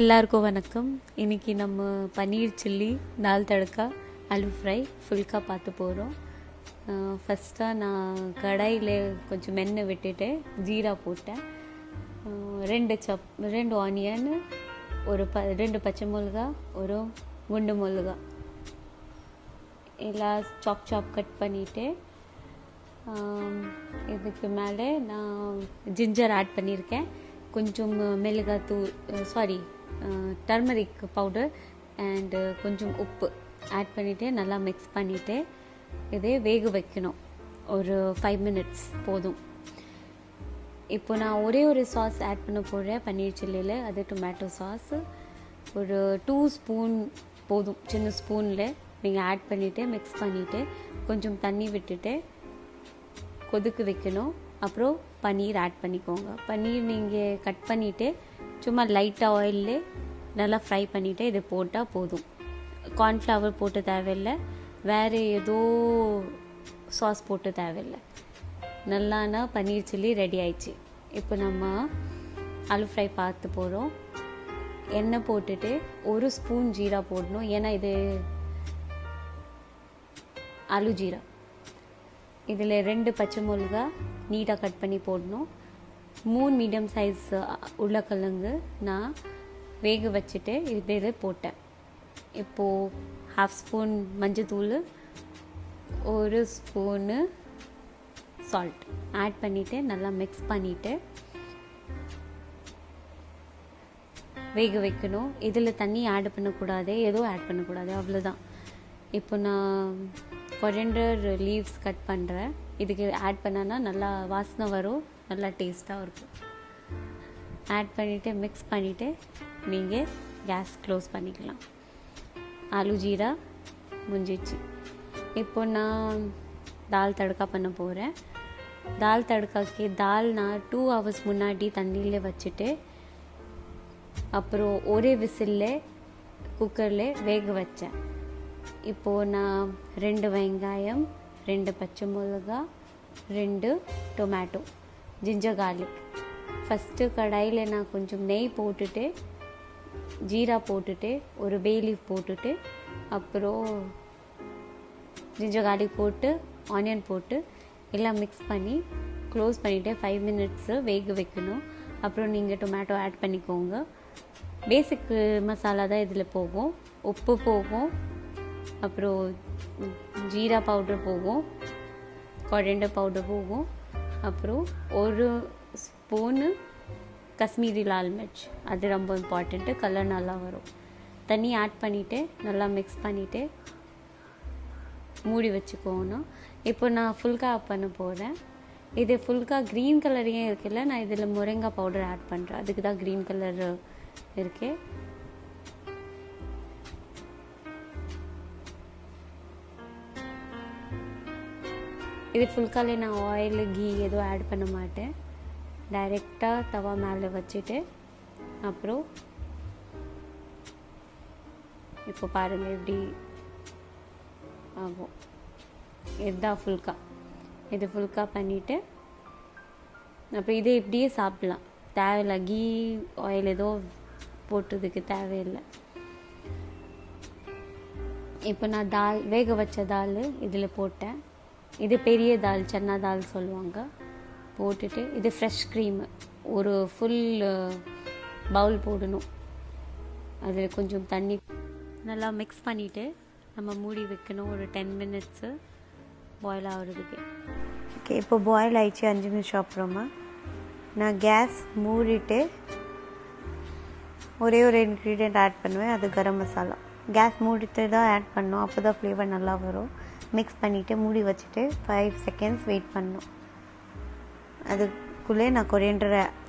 எல்லாருக்கும் வணக்கம். இன்றைக்கி நம்ம பன்னீர் சில்லி, தால் தடக்கா, ஆலு ஃப்ரை, ஃபுல்கா பார்த்து போகிறோம். ஃபஸ்ட்டாக நான் கடாயில் கொஞ்சம் எண்ணெய் விட்டுட்டு ஜீரா போட்டேன். ரெண்டு ஆனியன், ரெண்டு பச்சை மிளகா, ஒரு குண்டு மிளகா எல்லாம் சாப் கட் பண்ணிவிட்டு இதுக்கு மேலே நான் ஜிஞ்சர் ஆட் பண்ணியிருக்கேன். கொஞ்சம் டர்மரிக் பவுடர் அண்டு கொஞ்சம் உப்பு ஆட் பண்ணிவிட்டு நல்லா மிக்ஸ் பண்ணிவிட்டு இதே வேக வைக்கணும். ஒரு 5 minutes போதும். இப்போ நான் ஒரே சாஸ் ஆட் பண்ண போகிறேன் பன்னீர் சில்லியில். அது டொமேட்டோ சாஸ். ஒரு 2 ஸ்பூன் போதும். சின்ன ஸ்பூனில் நீங்கள் ஆட் பண்ணிவிட்டு மிக்ஸ் பண்ணிவிட்டு கொஞ்சம் தண்ணி விட்டுட்டு கொதிக்க வைக்கணும். அப்புறம் பன்னீர் ஆட் பண்ணிக்கோங்க. பன்னீர் நீங்கள் கட் பண்ணிவிட்டு சும்மா லைட்டாக ஆயிலே நல்லா ஃப்ரை பண்ணிவிட்டு இது போட்டால் போதும். கார்ன்ஃப்ளவர் போட்டு தேவையில்லை, வேறு ஏதோ சாஸ் போட்டு தேவையில்லை. நல்லானா பன்னீர் சில்லி ரெடி ஆயிடுச்சு. இப்போ நம்ம ஆலு ஃப்ரை பார்த்து போகிறோம். எண்ணெய் போட்டுட்டு 1 ஸ்பூன் ஜீரா போடணும். ஏன்னா இது ஆலு ஜீரா. இதில் 2 பச்சை மிளகா நீட்டாக கட் பண்ணி போடணும். 3 மீடியம் சைஸ் உருளைக்கிழங்கு நான் வேக வச்சுட்டு இதை போட்டேன். இப்போது 1/2 ஸ்பூன் மஞ்சத்தூள், 1 ஸ்பூனு சால்ட் ஆட் பண்ணிவிட்டு நல்லா மிக்ஸ் பண்ணிவிட்டு வேக வைக்கணும். இதில் தண்ணி ஆட் பண்ணக்கூடாது, எதுவும் ஆட் பண்ணக்கூடாது, அவ்வளோதான். இப்போ நான் கொரியண்டர் லீவ்ஸ் கட் பண்ணுறேன். இதுக்கு ஆட் பண்ணனா நல்லா வாசனை வரும், நல்லா டேஸ்ட்டாக இருக்கும். ஆட் பண்ணிவிட்டு மிக்ஸ் பண்ணிவிட்டு நீங்கள் கேஸ் க்ளோஸ் பண்ணிக்கலாம். ஆலு ஜீரா முடிஞ்சிச்சு. இப்போ நான் தால் தடக்கா பண்ண போகிறேன். தால் தடக்காக்கு தால் நான் 2 hours முன்னாடி தண்ணியில் வச்சுட்டு அப்புறம் ஒரே விசிலில் குக்கரில் வேக வச்சேன். இப்போது நான் 2 வெங்காயம், 2 பச்சை மிளகா, 2 டொமேட்டோ, ஜிஞ்சர் கார்லிக். ஃபஸ்ட்டு கடாயில் நான் கொஞ்சம் நெய் போட்டுட்டு ஜீரா போட்டுட்டு ஒரு பே லீஃப் போட்டுட்டு அப்புறம் ஜிஞ்சர் கார்லிக் போட்டு ஆனியன் போட்டு எல்லாம் மிக்ஸ் பண்ணி க்ளோஸ் பண்ணிவிட்டு 5 minutes வேக வைக்கணும். அப்புறம் நீங்கள் டொமேட்டோ ஆட் பண்ணிக்கோங்க. பேசிக் மசாலா தான் இதில் போகும். உப்பு போகும், அப்புறம் ஜீரா பவுடர் போகும், கொரியண்டர் பவுடர் போகும், அப்புறம் 1 ஸ்பூனு காஷ்மீரி லால் மிர்ச். அது ரொம்ப இம்பார்ட்டண்ட்டு, கலர் நல்லா வரும். தண்ணி ஆட் பண்ணிவிட்டு நல்லா மிக்ஸ் பண்ணிவிட்டு மூடி வச்சுக்கோணும். இப்போ நான் ஃபுல்கா பண்ண போகிறேன். இது ஃபுல்கா க்ரீன் கலரையும் இருக்குல்ல, நான் இதில் முருங்கா பவுடர் ஆட் பண்ணுறேன். அதுக்கு தான் க்ரீன் கலர் இருக்கு. இது ஃபுல்காலே நான் ஆயில் கீ எதுவும் ஆட் பண்ண மாட்டேன். டைரெக்டாக தவா மேலே வச்சுட்டு அப்புறம் இப்போ பாருங்கள் எப்படி ஆகும். இதுதான் ஃபுல்கா. இது ஃபுல்கா பண்ணிவிட்டு அப்புறம் இதை இப்படியே சாப்பிட்லாம். தேவையில்லை, கீ ஆயில் ஏதோ போட்டதுக்கு தேவையில்லை. இப்போ நான் தால் வேக வச்ச தால் இதில் போட்டேன். இது பெரிய தால், சன்னா தால் சொல்லுவாங்க. போட்டுட்டு இது ஃப்ரெஷ் க்ரீமு ஒரு ஃபுல் பவுல் போடணும். அதில் கொஞ்சம் தண்ணி நல்லா மிக்ஸ் பண்ணிவிட்டு நம்ம மூடி வைக்கணும். ஒரு 10 minutes பாயில் ஆகிறதுக்கு. ஓகே, இப்போ பாயில் ஆயிடுச்சு. 5 நிமிஷம் அப்புறமா நான் கேஸ் மூடிட்டு ஒரே ஒரு இன்க்ரீடியண்ட் ஆட் பண்ணுவேன். அது கரம் மசாலா. கேஸ் மூடிட்டு தான் ஆட் பண்ணணும், அப்போ தான் ஃப்ளேவர் நல்லா வரும். மிக்ஸ் பண்ணிவிட்டு மூடி வச்சுட்டு 5 seconds வெயிட் பண்ணணும். அதுக்குள்ளே நான்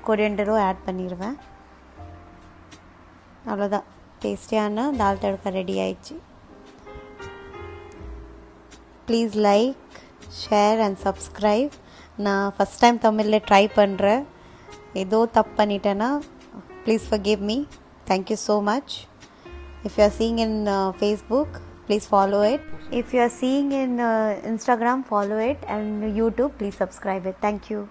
கொரியண்டரும் ஆட் பண்ணிடுவேன். அவ்வளோதான், டேஸ்டியான தால் தடக்கா ரெடி ஆயிடுச்சு. Please like, share and subscribe. நான் ஃபஸ்ட் டைம் தமிழில் ட்ரை பண்ணுறேன். ஏதோ தப்பு பண்ணிட்டேன்னா please forgive me. Thank you so much. If you are seeing in Facebook, please follow it. If you are seeing in Instagram, follow it, and YouTube, please subscribe it. Thank you.